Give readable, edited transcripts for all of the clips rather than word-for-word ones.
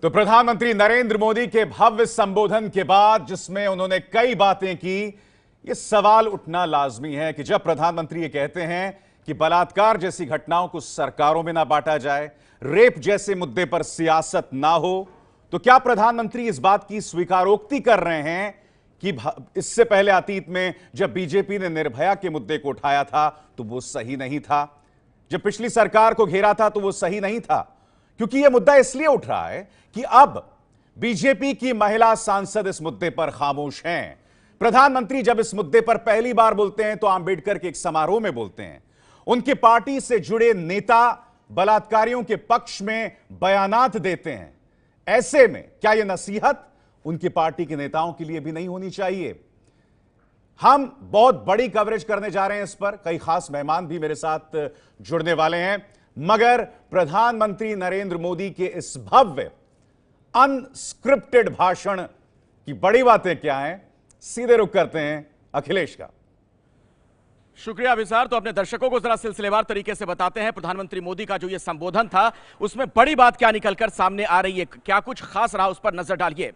तो प्रधानमंत्री नरेंद्र मोदी के भव्य संबोधन के बाद जिसमें उन्होंने कई बातें की, यह सवाल उठना लाजमी है कि जब प्रधानमंत्री ये कहते हैं कि बलात्कार जैसी घटनाओं को सरकारों में ना बांटा जाए, रेप जैसे मुद्दे पर सियासत ना हो, तो क्या प्रधानमंत्री इस बात की स्वीकारोक्ति कर रहे हैं कि इससे पहले अतीत में जब बीजेपी ने निर्भया के मुद्दे को उठाया था तो वो सही नहीं था, जब पिछली सरकार को घेरा था तो वो सही नहीं था? क्योंकि यह मुद्दा इसलिए उठ रहा है कि अब बीजेपी की महिला सांसद इस मुद्दे पर खामोश हैं। प्रधानमंत्री जब इस मुद्दे पर पहली बार बोलते हैं तो अंबेडकर के एक समारोह में बोलते हैं। उनकी पार्टी से जुड़े नेता बलात्कारियों के पक्ष में बयानात देते हैं। ऐसे में क्या यह नसीहत उनकी पार्टी के नेताओं के लिए भी नहीं होनी चाहिए? हम बहुत बड़ी कवरेज करने जा रहे हैं इस पर, कई खास मेहमान भी मेरे साथ जुड़ने वाले हैं, मगर प्रधानमंत्री नरेंद्र मोदी के इस भव्य अनस्क्रिप्टेड भाषण की बड़ी बातें क्या हैं, सीधे रुख करते हैं अखिलेश का। शुक्रिया अभिसार। तो अपने दर्शकों को जरा सिलसिलेवार तरीके से बताते हैं, प्रधानमंत्री मोदी का जो ये संबोधन था उसमें बड़ी बात क्या निकलकर सामने आ रही है, क्या कुछ खास रहा, उस पर नजर डालिए।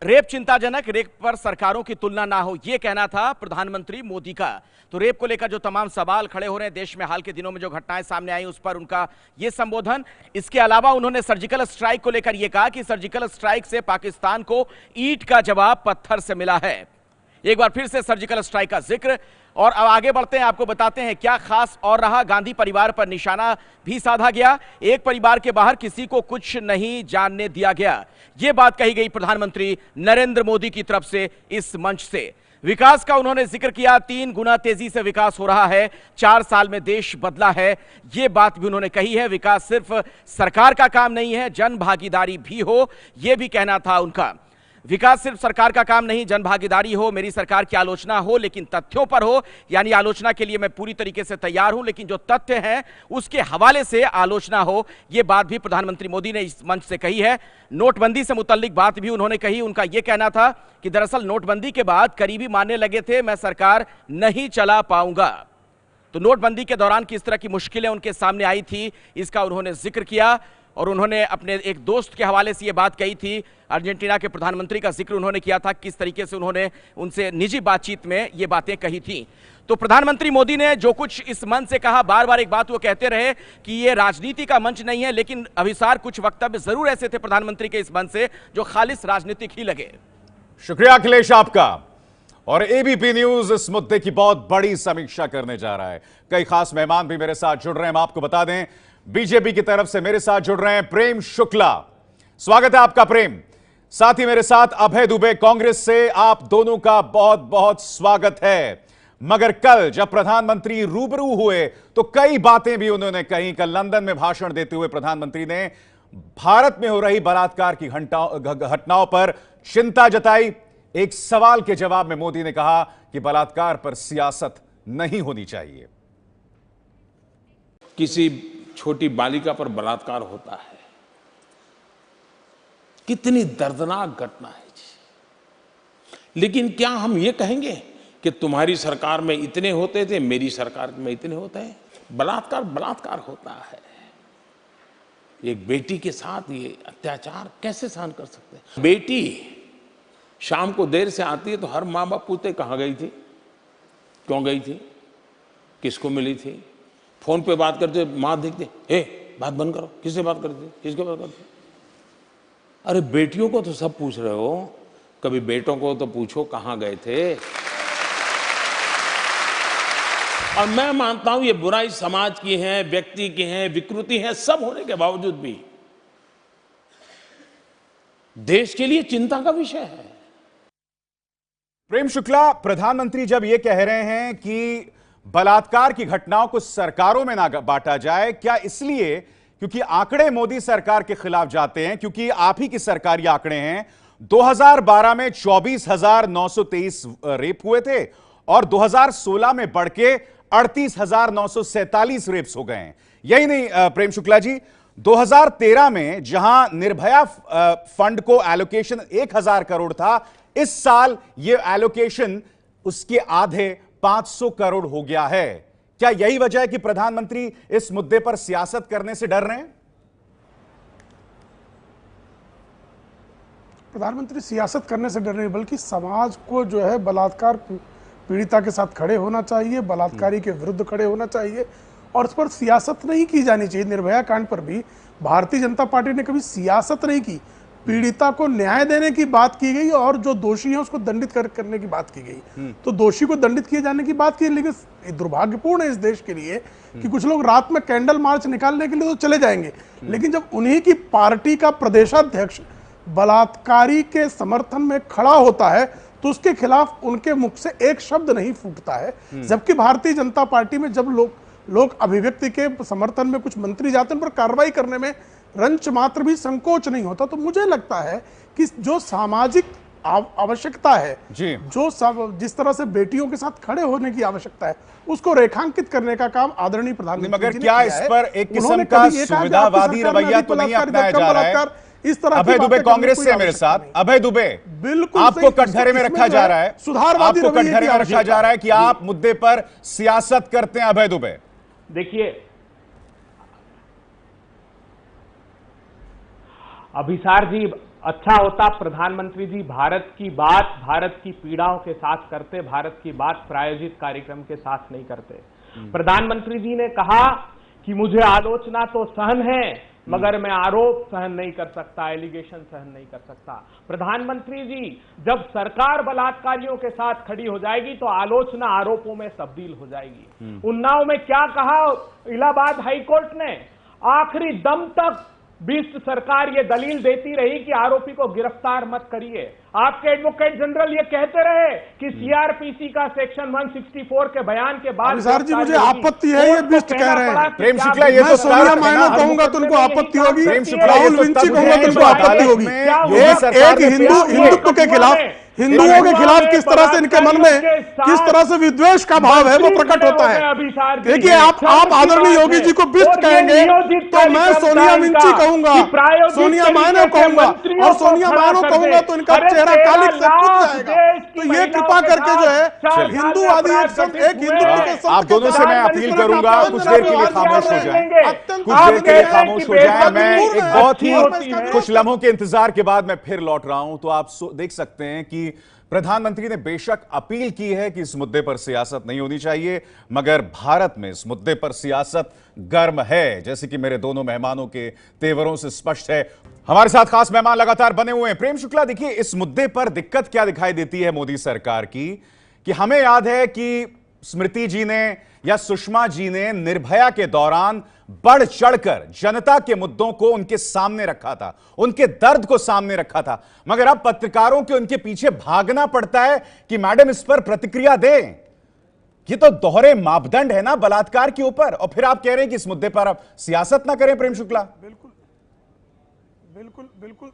रेप चिंताजनक, रेप पर सरकारों की तुलना ना हो, यह कहना था प्रधानमंत्री मोदी का। तो रेप को लेकर जो तमाम सवाल खड़े हो रहे हैं, देश में हाल के दिनों में जो घटनाएं सामने आई उस पर उनका यह संबोधन। इसके अलावा उन्होंने सर्जिकल स्ट्राइक को लेकर यह कहा कि सर्जिकल स्ट्राइक से पाकिस्तान को ईंट का जवाब पत्थर से मिला है। एक बार फिर से सर्जिकल स्ट्राइक का जिक्र। और अब आगे बढ़ते हैं, आपको बताते हैं क्या खास और रहा। गांधी परिवार पर निशाना भी साधा गया, एक परिवार के बाहर किसी को कुछ नहीं जानने दिया गया, यह बात कही गई प्रधानमंत्री नरेंद्र मोदी की तरफ से इस मंच से। विकास का उन्होंने जिक्र किया, 3 गुना तेजी से विकास हो रहा है, 4 साल में देश बदला है, यह बात भी उन्होंने कही है। विकास सिर्फ सरकार का काम नहीं है, जन भागीदारी भी हो, यह भी कहना था उनका। विकास सिर्फ सरकार का काम नहीं, जन भागीदारी हो, मेरी सरकार की आलोचना हो लेकिन तथ्यों पर हो, यानी आलोचना के लिए मैं पूरी तरीके से तैयार हूं लेकिन जो तथ्य हैं उसके हवाले से आलोचना हो, यह बात भी प्रधानमंत्री मोदी ने इस मंच से कही है। नोटबंदी से मुतल्लिक बात भी उन्होंने कही। उनका यह कहना था कि दरअसल नोटबंदी के बाद करीबी मानने लगे थे मैं सरकार नहीं चला पाऊंगा। तो नोटबंदी के दौरान किस तरह की मुश्किलें उनके सामने आई थी, इसका उन्होंने जिक्र किया। और उन्होंने अपने एक दोस्त के हवाले से यह बात कही थी, अर्जेंटीना के प्रधानमंत्री का जिक्र उन्होंने किया था, किस तरीके से उन्होंने उनसे निजी बातचीत में ये बातें कही थी। तो प्रधानमंत्री मोदी ने जो कुछ इस मंच से कहा, बार बार एक बात वो कहते रहे कि ये राजनीति का मंच नहीं है, लेकिन अभिसार कुछ वक्तव्य जरूर ऐसे थे प्रधानमंत्री के इस मंच से जो खालिस राजनीतिक ही लगे। शुक्रिया अखिलेश आपका। और एबीपी न्यूज इस मुद्दे की बहुत बड़ी समीक्षा करने जा रहा है, कई खास मेहमान भी मेरे साथ जुड़ रहे हैं। हम आपको बता दें बीजेपी की तरफ से मेरे साथ जुड़ रहे हैं प्रेम शुक्ला, स्वागत है आपका प्रेम। साथ ही मेरे साथ अभय दुबे कांग्रेस से, आप दोनों का बहुत बहुत स्वागत है। मगर कल जब प्रधानमंत्री रूबरू हुए तो कई बातें भी उन्होंने कही। कल लंदन में भाषण देते हुए प्रधानमंत्री ने भारत में हो रही बलात्कार की घटनाओं पर चिंता जताई। एक सवाल के जवाब में मोदी ने कहा कि बलात्कार पर सियासत नहीं होनी चाहिए। किसी छोटी बालिका पर बलात्कार होता है, कितनी दर्दनाक घटना है जी। लेकिन क्या हम ये कहेंगे कि तुम्हारी सरकार में इतने होते थे, मेरी सरकार में इतने होते हैं? बलात्कार बलात्कार होता है। एक बेटी के साथ ये अत्याचार कैसे सहन कर सकते हैं? बेटी शाम को देर से आती है तो हर माँ बाप पूछते कहाँ गई थी, क्यों गई थी, किसको मिली थी। फोन पे बात करते माँ देखते, बात बंद करो, किससे बात करती, किसके बात करती। अरे बेटियों को तो सब पूछ रहे हो, कभी बेटों को तो पूछो कहाँ गए थे। और मैं मानता हूं ये बुराई समाज की है, व्यक्ति की है, विकृति है, सब होने के बावजूद भी देश के लिए चिंता का विषय है। प्रेम शुक्ला, प्रधानमंत्री जब यह कह रहे हैं कि बलात्कार की घटनाओं को सरकारों में ना बांटा जाए, क्या इसलिए क्योंकि आंकड़े मोदी सरकार के खिलाफ जाते हैं? क्योंकि आप ही की सरकारी आंकड़े हैं, 2012 में 24,923 रेप हुए थे और 2016 में बढ़ के 38,947 रेप्स हो गए हैं। यही नहीं प्रेम शुक्ला जी, 2013 में जहां निर्भया फंड को एलोकेशन 1,000 करोड़ था, इस साल यह एलोकेशन उसके आधे 500 करोड़ हो गया है। क्या यही वजह है कि प्रधानमंत्री इस मुद्दे पर सियासत करने से डर रहे हैं? प्रधानमंत्री सियासत करने से डर नहीं, बल्कि समाज को जो है बलात्कार पीड़िता के साथ खड़े होना चाहिए, बलात्कारी के विरुद्ध खड़े होना चाहिए और इस पर सियासत नहीं की जानी चाहिए। निर्भया कांड पर भी भारतीय जनता पार्टी ने कभी सियासत नहीं की, पीड़िता को न्याय देने की बात की गई और जो दोषी है उसको दंडित करने की बात की गई। तो दोषी को दंडित किए जाने की बात की, लेकिन दुर्भाग्यपूर्ण है इस देश के लिए कि कुछ लोग रात में कैंडल मार्च निकालने के लिए तो चले जाएंगे, लेकिन जब उन्हीं की पार्टी का प्रदेशाध्यक्ष बलात्कारी के समर्थन में खड़ा होता है तो उसके खिलाफ उनके मुख से एक शब्द नहीं फूटता है। जबकि भारतीय जनता पार्टी में जब लोग अभिव्यक्ति के समर्थन में कुछ मंत्री जाते हैं पर कार्रवाई करने में रंच मात्र भी संकोच नहीं होता। तो मुझे लगता है कि जो सामाजिक आवश्यकता है, जिस तरह से बेटियों के साथ खड़े होने की आवश्यकता है, उसको रेखांकित करने का काम आदरणीय प्रधानमंत्री मगर क्या इस पर एक किस्म का सुविधावादी रवैया तो नहीं अपनाया जा रहा है? इस तरह अभय दुबे कांग्रेस से है मेरे साथ। अभय दुबे, बिल्कुल आपको कटघरे में रखा जा रहा है, सुधारवादी आपको कटघरे में रखा जा रहा है कि आप मुद्दे पर सियासत करते हैं। अभय दुबे, देखिए, अभिसार जी, अच्छा होता प्रधानमंत्री जी भारत की बात भारत की पीड़ाओं के साथ करते, भारत की बात प्रायोजित कार्यक्रम के साथ नहीं करते। प्रधानमंत्री जी ने कहा कि मुझे आलोचना तो सहन है मगर मैं आरोप सहन नहीं कर सकता, एलिगेशन सहन नहीं कर सकता। प्रधानमंत्री जी, जब सरकार बलात्कारियों के साथ खड़ी हो जाएगी तो आलोचना आरोपों में तब्दील हो जाएगी। उन्नाव में क्या कहा इलाहाबाद हाईकोर्ट ने, आखिरी दम तक बिष्ट सरकार ये दलील देती रही कि आरोपी को गिरफ्तार मत करिए। आपके एडवोकेट जनरल ये कहते रहे कि सीआरपीसी का सेक्शन 164 के बयान के बाद सर जी मुझे आपत्ति है, ये बिष्ट कह रहे हैं। प्रेम शुक्ला, ये मैं सोनिया माइनो कहूंगा तो उनको आपत्ति होगी, राहुल विंची कहूंगा तो उनको आपत्ति होगी। एक हिंदुत्व के खिलाफ, हिंदुओं के खिलाफ किस तरह से इनके मन में किस तरह से विद्वेष का भाव है वो प्रकट होता है। देखिए, आप आदरणीय योगी जी को बिष्ट कहेंगे तो मैं सोनिया मिंची कहूंगा, सोनिया माइनो कहूंगा, और सोनिया माइनो कहूंगा तो इनका चेहरा कालिक से फूट जाएगा। तो ये कृपा करके जो है हिंदुवादी एक हिंदुत्व के संत, आप दोनों से मैं अपील करूंगा कुछ देर के लिए खामोश हो जाए, कुछ देर के लिए खामोश हो जाए। मैं एक बहुत ही कुछ लम्हों के इंतजार के बाद मैं फिर लौट रहा हूं। तो आप देख सकते हैं कि प्रधानमंत्री ने बेशक अपील की है कि इस मुद्दे पर सियासत नहीं होनी चाहिए, मगर भारत में इस मुद्दे पर सियासत गर्म है, जैसे कि मेरे दोनों मेहमानों के तेवरों से स्पष्ट है। हमारे साथ खास मेहमान लगातार बने हुए हैं। प्रेम शुक्ला, देखिए, इस मुद्दे पर दिक्कत क्या दिखाई देती है मोदी सरकार की कि हमें याद है कि स्मृति जी ने या सुषमा जी ने निर्भया के दौरान बढ़ चढ़कर जनता के मुद्दों को उनके सामने रखा था, उनके दर्द को सामने रखा था, मगर अब पत्रकारों के उनके पीछे भागना पड़ता है कि मैडम इस पर प्रतिक्रिया दें। ये तो दोहरे मापदंड है ना बलात्कार के ऊपर, और फिर आप कह रहे हैं कि इस मुद्दे पर आप सियासत ना करें। प्रेम शुक्ला, बिल्कुल बिल्कुल बिल्कुल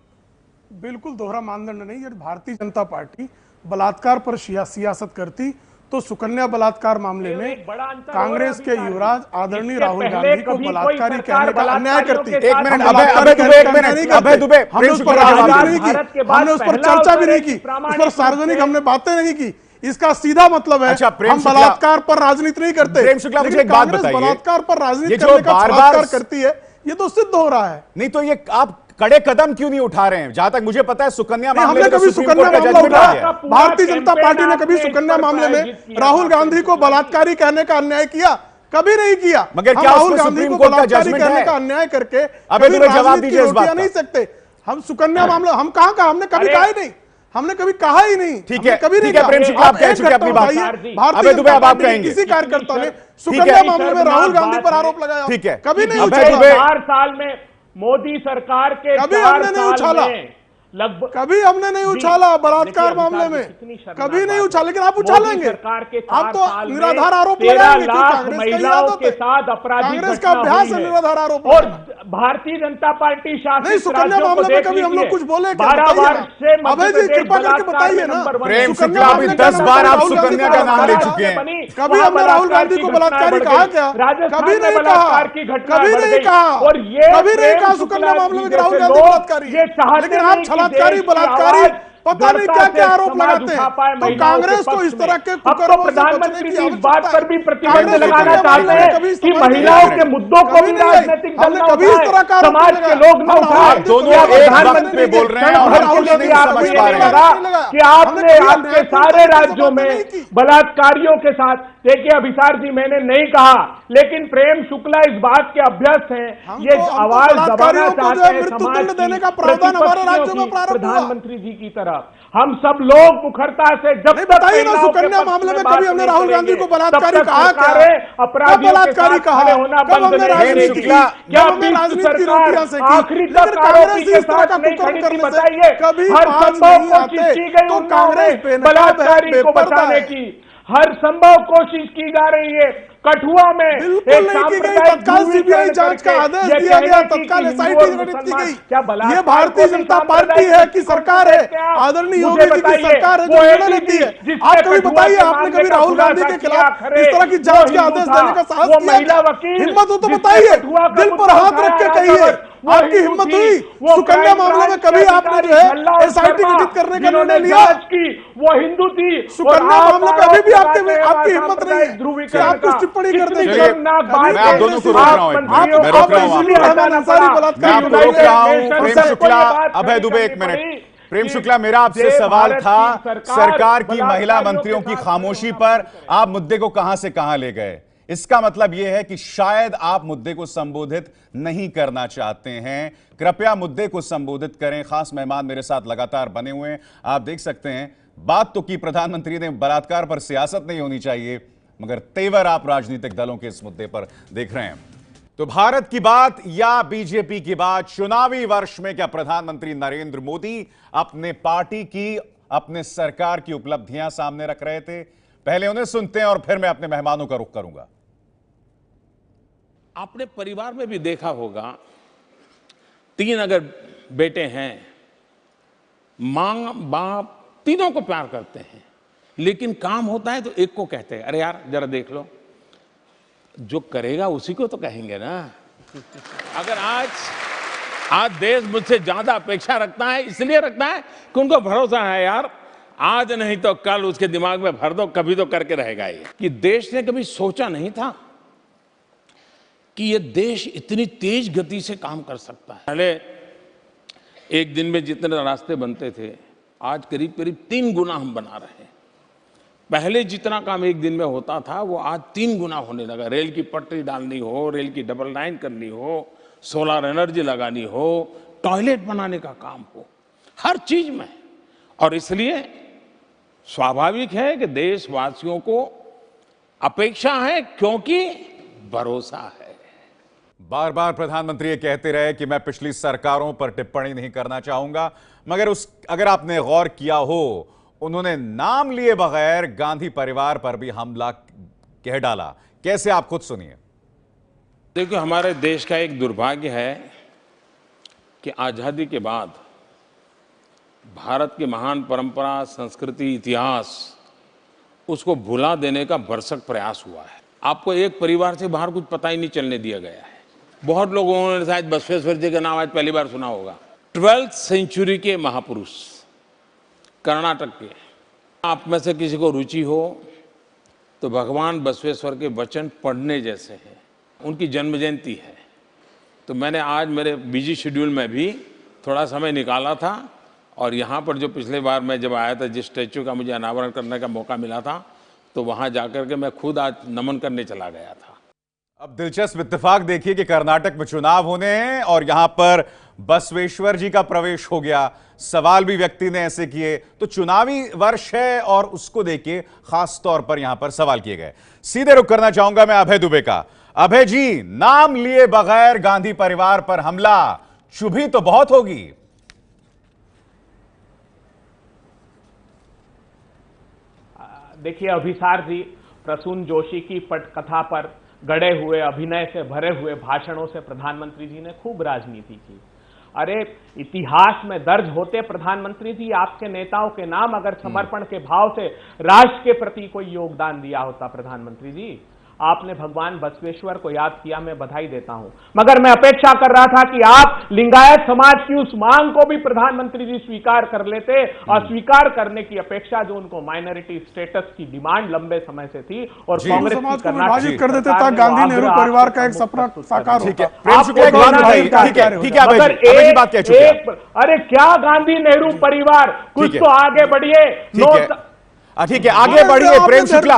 बिल्कुल दोहरा मानदंड नहीं। यदि भारतीय जनता पार्टी बलात्कार पर सियासत करती तो सुकन्या बलात्कार मामले में कांग्रेस के युवराज आदरणीय राहुल गांधी को बलात्कारी कहने का अन्याय करती। एक मिनट अभय दुबे, हमने उस पर राजनीति नहीं की, हमने उस पर चर्चा भी नहीं की, उस पर सार्वजनिक हमने बातें नहीं की। इसका सीधा मतलब है हम बलात्कार पर राजनीति नहीं करते। प्रेम शुक्ला, मुझे एक बात बताइए, बलात्कार पर राजनीति करने का बलात्कार करती है, ये तो सिद्ध हो रहा है। नहीं तो ये आप कड़े कदम क्यों नहीं उठा रहे हैं? जहां तक मुझे पता है सुकन्या मामले हमने कभी सुकन्या मामला उठाया, भारतीय जनता पार्टी ने कभी सुकन्या मामले में राहुल गांधी को बलात्कारी कहने का अन्याय किया? कभी नहीं किया। मगर क्या राहुल गांधी को बलात्कारी कहने का अन्याय करके जवाब दीजिए इस बात नहीं सकते। हम सुकन्या मामला हम कहां का, हमने कभी कहा ही नहीं, हमने कभी कहा ही नहीं। ठीक है, कभी नहीं। प्रेम शुक्ला, आप कह चुके अपनी बात। भारतीय जनता पार्टी के किसी कार्यकर्ता ने सुकन्या मामले में राहुल गांधी पर आरोप लगाया? ठीक है, कभी नहीं। 4 साल में मोदी सरकार के कभी हमने नहीं उछाला, लगभग कभी हमने नहीं उछाला बलात्कार मामले में, कभी नहीं उछाला, लेकिन आप उछालेंगे। आप तो निराधार आरोप लगाएंगे। महिलाओं के साथ अपराधी कांग्रेस का अभ्यास है निराधार आरोप। और भारतीय जनता पार्टी शासित सुकन्या मामले में कभी हम लोग कुछ बोले? 12 बार से अभय जी कृपा करके बताइए ना। प्रेम शुक्ला, अभी 10 बार आप सुकन्या का नाम ले चुके हैं। कभी हमने राहुल गांधी को बलात्कारी कहा क्या? कभी नहीं कहा, कभी नहीं कहा, कभी नहीं कहा सुकन्या मामले में राहुल गांधी बलात्कारी। लेकिन आप छलात्कारी बलात्कारी पता नहीं क्या क्या आरोप लगाते हैं। तो कांग्रेस को इस तरह के कुकर्मों से प्रधानमंत्री बचने की इस बात पर भी प्रतिबंध कांग्रेस लगाना चाहते हैं कि महिलाओं के मुद्दों को भी राजनीतिक दल न उठाए, समाज के लोग न उठाए। दोनों क्या एक प्रधानमंत्री वक्त में बोल रहे हैं और क्षण भर हम के लिए नहीं भी आपको समझ ये पा नहीं रहे हैं। लगा कि आपने आपके सारे राज्यों में बलात्कारियों के साथ, देखिए अभिसार जी मैंने नहीं कहा, लेकिन प्रेम शुक्ला इस बात के अभ्यस्त हैं, ये आवाज दबाना चाहते हैं समाज देने का प्रावधान हमारे राज्य में प्रारंभ हुआ। प्रधानमंत्री जी की तरफ हम सब लोग मुखरता से जब तक बताइए ना, सुकन्या मामले में कभी हमने राहुल गांधी को बलात्कारी कहा क्या? अपराधियों बलात्कारी कहा? होना कब बंद हमने नहीं राजनीति की? करेगी? क्या हमने राजनीति की सरकार रोटियां सेकी? आखिरी लेकिन तक कांग्रेस आरोपी के इस तरह का साथ नहीं कुकर्म खड़ी थी? करने से बताइए, कभी हर बाज संभव नहीं कोशिश आते। की गई तो उन कांग्रेस लोगों बेनकाब है, बलात्कारी को बेपर्दा बचाने है। की, हर संभव कोशिश की जा रही है। कठुआ में बिल्कुल एक नहीं की गई। सांप्रदायिक तत्काल सीबीआई ध्रुवीकरण जांच का करके आदेश ये दिया गया, कहने की तत्काल कि एसआईटी हिंदू और गठित की मुसलमान, गई। क्या बलात्कार ये भारतीय को भी जनता पार्टी सांप्रदायिक है कि दृष्टिकोण सरकार से है? देखते हैं आप? आदरणीय मुझे योगी जी की बताइए, सरकार है जो वो निर्णय ADT लेती है। जिसने आप कभी कठुआ बताइए, के आपने मामले कभी का राहुल गांधी खुलासा के किया, खिलाफ खरे, इस तरह की वो जांच के हिंदू आदेश था, देने का साहस वो किया महिला क्या? वकील हिम्मत हो तो जिसने बताइए, कठुआ का दिल पर मुद्दा हाथ रख के उठाया, कहिए, वो आपकी हिंदू हिम्मत थी, हुई? वो सुकन्या क्राइम मामले में ब्रांच कभी के आपने जो अधिकारी है झल्ला और एसआईटी शर्मा, गठित करने का जिन्होंने निर्णय लिया? जांच की, वो हिंदू थी। सुकन्या और मामले आप पे अभी भी आरोप लगाते हैं आपकी हिम्मत नहीं सांप्रदायिक है ध्रुवीकरण कि आप कुछ का। टिप्पणी कर कितनी दें। चलिए, शर्मनाक कभी बात मैं है। आप दोनों को रोक रहा हूं एक मिनट। मंत्रियों मैं को रोक रहा हूं इसलिए आपको। हटाना अंसारी पड़ा बलात्कार मैं कि आपको रोक रहा हूं। यूनाइटेड प्रेम नेशन सबको शुक्ला, ये बात अभय खड़ी दुबे एक करनी मिनट। पड़ी प्रेम कि शुक्ला, मेरा आपसे ये सवाल भारत था, की सरकार की महिला बलात्कारियों मंत्रियों के की साथ खामोशी खड़े पर होना आप मुद्दे को कहां से कहां ले गए। इसका मतलब यह है कि शायद आप मुद्दे को संबोधित नहीं करना चाहते हैं। कृपया मुद्दे को संबोधित करें। खास मेहमान मेरे साथ लगातार बने हुए हैं, आप देख सकते हैं। बात तो की प्रधानमंत्री ने, बलात्कार पर सियासत नहीं होनी चाहिए, मगर तेवर आप राजनीतिक दलों के इस मुद्दे पर देख रहे हैं। तो भारत की बात या बीजेपी की बात, चुनावी वर्ष में क्या प्रधानमंत्री नरेंद्र मोदी अपने पार्टी की, अपने सरकार की उपलब्धियां सामने रख रहे थे? पहले उन्हें सुनते हैं और फिर मैं अपने मेहमानों का रुख करूंगा। आपने परिवार में भी देखा होगा, 3 अगर बेटे हैं, मां बाप तीनों को प्यार करते हैं, लेकिन काम होता है तो एक को कहते हैं, अरे यार जरा देख लो, जो करेगा उसी को तो कहेंगे ना। अगर आज देश मुझसे ज्यादा अपेक्षा रखता है, इसलिए रखता है कि उनको भरोसा है यार, आज नहीं तो कल उसके दिमाग में भर दो, कभी तो करके रहेगा ये। कि देश ने कभी सोचा नहीं था कि ये देश इतनी तेज गति से काम कर सकता है। पहले एक दिन में जितने रास्ते बनते थे, आज करीब करीब 3 गुना हम बना रहे हैं। पहले जितना काम एक दिन में होता था, वो आज 3 गुना होने लगा। रेल की पटरी डालनी हो, रेल की डबल लाइन करनी हो, सोलर एनर्जी लगानी हो, टॉयलेट बनाने का काम हो, हर चीज में। और इसलिए स्वाभाविक है कि देशवासियों को अपेक्षा है, क्योंकि भरोसा है। बार बार प्रधानमंत्री ये कहते रहे कि मैं पिछली सरकारों पर टिप्पणी नहीं करना चाहूंगा, मगर अगर आपने गौर किया हो, उन्होंने नाम लिए बगैर गांधी परिवार पर भी हमला कह डाला। कैसे, आप खुद सुनिए। देखिए, हमारे देश का एक दुर्भाग्य है कि आजादी के बाद भारत की महान परंपरा, संस्कृति, इतिहास, उसको भुला देने का भरसक प्रयास हुआ है। आपको एक परिवार से बाहर कुछ पता ही नहीं चलने दिया गया है। बहुत लोगों ने शायद बसवेश्वर जी का नाम आज पहली बार सुना होगा। 12th सेंचुरी के महापुरुष, कर्नाटक के। आप में से किसी को रुचि हो तो भगवान बसवेश्वर के वचन पढ़ने जैसे हैं। उनकी जन्म जयंती है, तो मैंने आज मेरे बिजी शेड्यूल में भी थोड़ा समय निकाला था, और यहाँ पर जो पिछले बार मैं जब आया था, जिस स्टैच्यू का मुझे अनावरण करने का मौका मिला था, तो वहाँ जाकर के मैं खुद आज नमन करने चला गया था। अब दिलचस्प इत्तेफाक देखिए कि कर्नाटक में चुनाव होने हैं और यहां पर बसवेश्वर जी का प्रवेश हो गया। सवाल भी व्यक्ति ने ऐसे किए, तो चुनावी वर्ष है और उसको देखिए खास तौर पर यहां पर सवाल किए गए। सीधे रुख करना चाहूंगा मैं अभय दुबे का। अभय जी, नाम लिए बगैर गांधी परिवार पर हमला, चुभी तो बहुत होगी। देखिए अभिसार जी, प्रसून जोशी की पटकथा पर गढ़े हुए, अभिनय से भरे हुए भाषणों से प्रधानमंत्री जी ने खूब राजनीति की। अरे इतिहास में दर्ज होते प्रधानमंत्री जी आपके नेताओं के नाम, अगर समर्पण के भाव से राष्ट्र के प्रति कोई योगदान दिया होता प्रधानमंत्री जी। आपने भगवान बसवेश्वर को याद किया, मैं बधाई देता हूं। मगर मैं अपेक्षा कर रहा था कि आप लिंगायत समाज की उस मांग को भी प्रधानमंत्री जी स्वीकार कर लेते, और स्वीकार करने की अपेक्षा जो उनको माइनॉरिटी स्टेटस की डिमांड लंबे समय से थी और कांग्रेस की समाज को विभाजित कर देते ताकि गांधी नेहरू परिवार का एक सपना साकार होता। प्रेम शुक्ला एक बात बताइए, ठीक है अभय जी बात कह चुके हैं। अरे क्या गांधी नेहरू परिवार, कुछ तो आगे बढ़िए। ठीक है आगे बढ़िए। प्रेम शुक्ला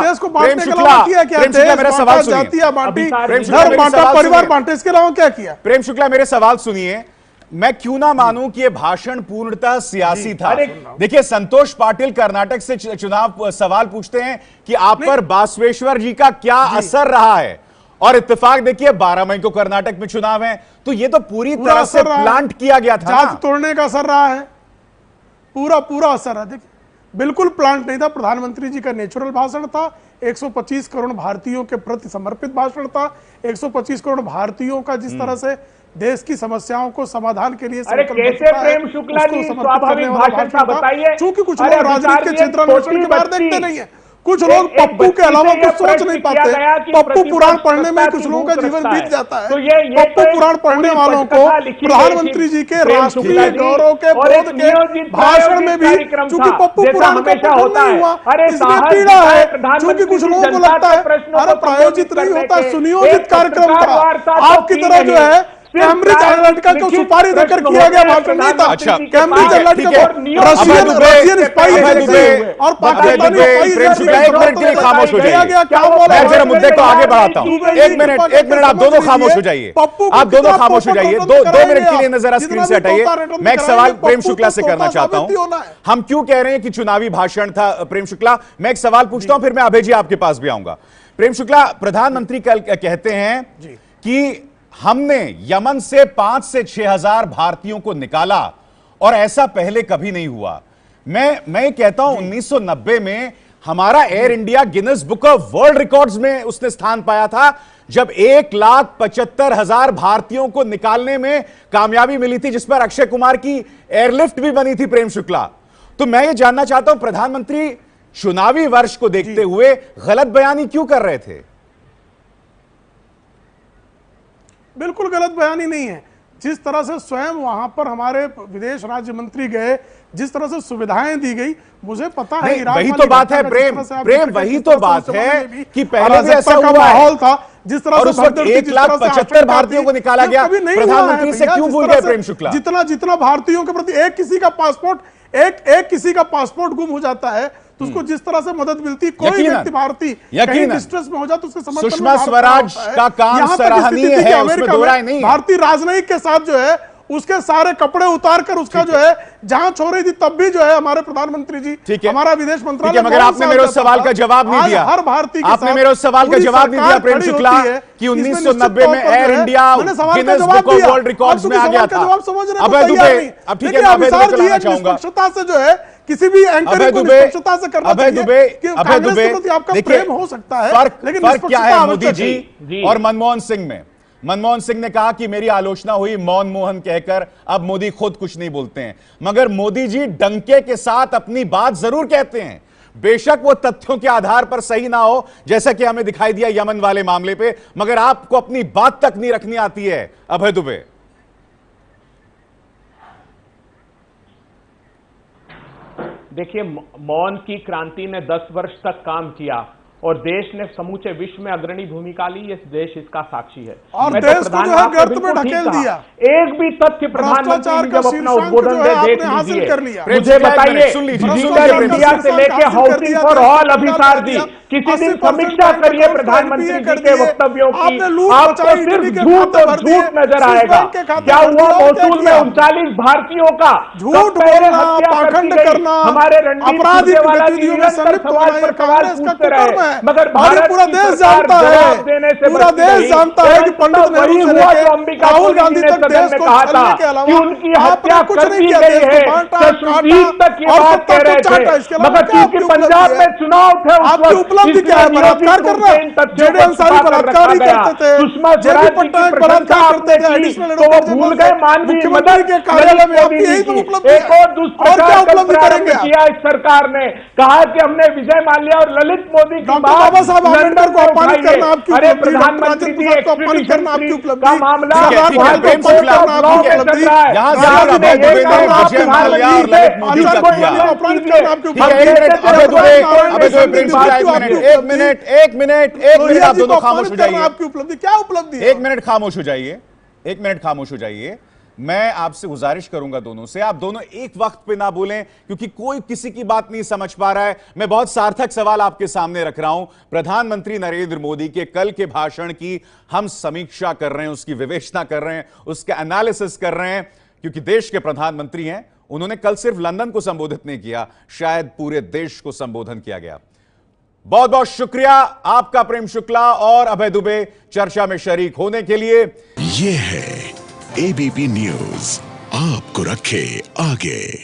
मेरा सवाल सुनिए। परिवार बांटे, इसके अलावा क्या किया? प्रेम शुक्ला मेरे सवाल सुनिए। मैं क्यों ना मानूं कि यह भाषण पूर्णतः सियासी था। देखिए संतोष पाटिल कर्नाटक से चुनाव सवाल पूछते हैं कि आप पर बासवेश्वर जी का क्या असर रहा है, और इत्तेफाक देखिए 12 मई को कर्नाटक में चुनाव है, तो ये तो पूरी तरह से प्लांट किया गया था। जात तोड़ने का असर रहा है, पूरा असर है। देखिए बिल्कुल प्लांट नहीं था, प्रधानमंत्री जी का नेचुरल भाषण था, 125 करोड़ भारतीयों के प्रति समर्पित भाषण था, 125 करोड़ भारतीयों का जिस तरह से देश की समस्याओं को समाधान के लिए कैसे प्रेम शुक्ला जी स्वाभाविक भाषण था बताइए। चूंकि कुछ लोग राजनीति के क्षेत्र में बाहर देखते नहीं है, कुछ लोग पप्पू के अलावा कुछ सोच नहीं पाते। पप्पू पुराण पढ़ने में कुछ लोगों का जीवन बीत जाता है। पप्पू पुराण पढ़ने वालों को प्रधानमंत्री जी के राष्ट्रीय गौरव के बोध के भाषण में भी चूंकि पप्पू पुराण का पठन नहीं हुआ, इसमें पीड़ा है। चूंकि कुछ लोगों को लगता है अरे प्रायोजित नहीं होता, सुनियोजित कार्यक्रम था। आपकी तरह जो है कैम्ब्रिज एनालिटिका को सुपारी देकर किया गया भाषण नहीं था। कैम्ब्रिज एनालिटिका को रशियन स्पाई और पाकिस्तानी खामोश हो जाइए। मैं जरा मुद्दे को आगे बढ़ाता हूं। एक मिनट आप दोनों खामोश हो जाइए। आप दोनों खामोश हो जाइए। 2 मिनट के लिए नजर स्क्रीन से हटाइए। मैं एक सवाल प्रेम शुक्ला से करना चाहता हूं। हम क्यों कह रहे हैं कि चुनावी भाषण था? प्रेम शुक्ला मैं एक सवाल पूछता हूं, फिर मैं अभय जी आपके पास भी आऊंगा। प्रेम शुक्ला प्रधानमंत्री कल कहते हैं कि हमने यमन से 5 से 6 हजार भारतीयों को निकाला और ऐसा पहले कभी नहीं हुआ। मैं कहता हूं 1990 में हमारा air India Guinness book of world records में उसने स्थान पाया था, जब 1,75,000 भारतीयों को निकालने में कामयाबी मिली थी, जिस पर अक्षय कुमार की एयरलिफ्ट भी बनी थी। प्रेम शुक्ला, तो मैं ये जानना चाहता हूं प्रधानमंत्री चुनावी वर्ष को देखते हुए गलत बयानी क्यों कर रहे थे? बिल्कुल गलत बयानी नहीं है। जिस तरह से स्वयं वहां पर हमारे विदेश राज्य मंत्री गए, जिस तरह से सुविधाएं दी गई, मुझे पता है वही तो बात है प्रेम वही तो बात है कि पहले भी ऐसा हुआ माहौल था। जिस तरह से 1,75,000 भारतीयों को निकाला गया, प्रधानमंत्री से क्यों भूल गए प्रेम शुक्ला? जितना भारतीयों के प्रति एक किसी का पासपोर्ट गुम हो जाता है तो उसको जिस तरह से मदद मिलती, कोई व्यक्ति भारतीय कहीं डिस्ट्रेस में हो जाए तो उसके समर्थन में सुषमा स्वराज का काम सराहनीय है, उसमें दो राय नहीं है। भारतीय राजनयिक के साथ जो है उसके सारे कपड़े उतार कर उसका जो है जांच हो रही थी, तब भी जो है हमारे प्रधानमंत्री जी, हमारा विदेश मंत्रालय, मगर आपने मेरे उस सवाल का जवाब नहीं दिया। हर भारतीय आपने मेरे उस सवाल का जवाब नहीं दिया प्रेम शुक्ला कि 1990 में air India Guinness book of world records में आ गया था। अभय दुबे, अब ठीक है मैं अभय दुबे को लाना चाहूंगा। से जो है किसी भी एंकर को निष्पक्षता से करना चाहिए। अभय दुबे आपका प्रेम हो सकता है, फर्क क्या है मोदी जी और मनमोहन सिंह में? मनमोहन सिंह ने कहा कि मेरी आलोचना हुई मौन मोहन कहकर, अब मोदी खुद कुछ नहीं बोलते हैं, मगर मोदी जी डंके के साथ अपनी बात जरूर कहते हैं, बेशक वो तथ्यों के आधार पर सही ना हो, जैसा कि हमें दिखाई दिया यमन वाले मामले पे, मगर आपको अपनी बात तक नहीं रखनी आती है। अभय दुबे, देखिए मौन की क्रांति ने 10 वर्ष तक काम किया और देश ने समूचे विश्व में अग्रणी भूमिका ली, ये देश इसका साक्षी है। और देश को जो है गर्त में ढकेल दिया। एक भी तथ्य प्रधानमंत्री जब अपना उद्बोधन दे देख लीजिए। मुझे बताइए डिजिटल इंडिया से लेके हाउसिंग फॉर ऑल अभिसार दी, किसी दिन समीक्षा करिए प्रधानमंत्री जी के वक्तव्यों की, आपको सिर्फ झूठ नजर आएगा। क्या हुआ मौसूल में 39 भारतीयों का झूठ बोलना, पाखंड करना, हमारे आपराधिक गतिविधियों में संलिप्त होना, ये कांग्रेस का कुकर्म है। मगर पूरा देश जानता है, पूरा देश जानता है कि पंडित नेहरू से लेकर राहुल गांधी तक देश को छलने के अलावा आपने कुछ नहीं किया। देश को बांटा, काटा और सत्ता को चाटा, इसके अलावा पंजाब में चुनाव थे, आपकी उपलब्धि उपलब्धि क्या है? बलात्कार करना? जेडी अंसारी बलात्कार ही करते थे, जेपी पटनायक बलात्कार करते थे, एडिशनल एडवोकेट भूल गए मानवीय मुख्यमंत्री के कार्यालय में आपकी यही तो उपलब्धि है। एक और और क्या उपलब्धि करेंगे आप? किया इस सरकार ने, कहा कि हमने विजय माल्या और ललित मोदी की डॉक्टर बाबा साहब आंबेडकर को अपमानित करना आपकी अरे उपलब्धि, प्रधानमंत्री डॉक्टर जी राजेंद्र प्रसाद को अपमानित करना आपकी उपलब्धि, का मामला ठीक है, सरदार प्रेम पटेल को शुक्ला, अपमानित करना आपकी उपलब्धि, यहां से राजा अभय जी दुबे ने ने विजय माल्या और ललित मोदी का किया। अपमानित करना आपकी ठीक है, उपलब्धि, एक मिनट, अभय दुबे, प्रेम शुक्ला, एक मिनट, आप दोनों खामोश हो जाइए। आपकी उपलब्धि क्या उपलब्धि है? एक मिनट खामोश हो जाइए, एक मिनट खामोश हो जाइए। मैं आपसे गुजारिश करूंगा दोनों से, आप दोनों एक वक्त पे ना बोलें, क्योंकि कोई किसी की बात नहीं समझ पा रहा है। मैं बहुत सार्थक सवाल आपके सामने रख रहा हूं। प्रधानमंत्री नरेंद्र मोदी के कल के भाषण की हम समीक्षा कर रहे हैं, उसकी विवेचना कर रहे हैं, उसका एनालिसिस कर रहे हैं, क्योंकि देश के प्रधानमंत्री हैं। उन्होंने कल सिर्फ लंदन को संबोधित नहीं किया, शायद पूरे देश को संबोधन किया गया। बहुत बहुत शुक्रिया आपका प्रेम शुक्ला और अभय दुबे चर्चा में शरीक होने के लिए। ये है एबीपी न्यूज, आपको रखे आगे।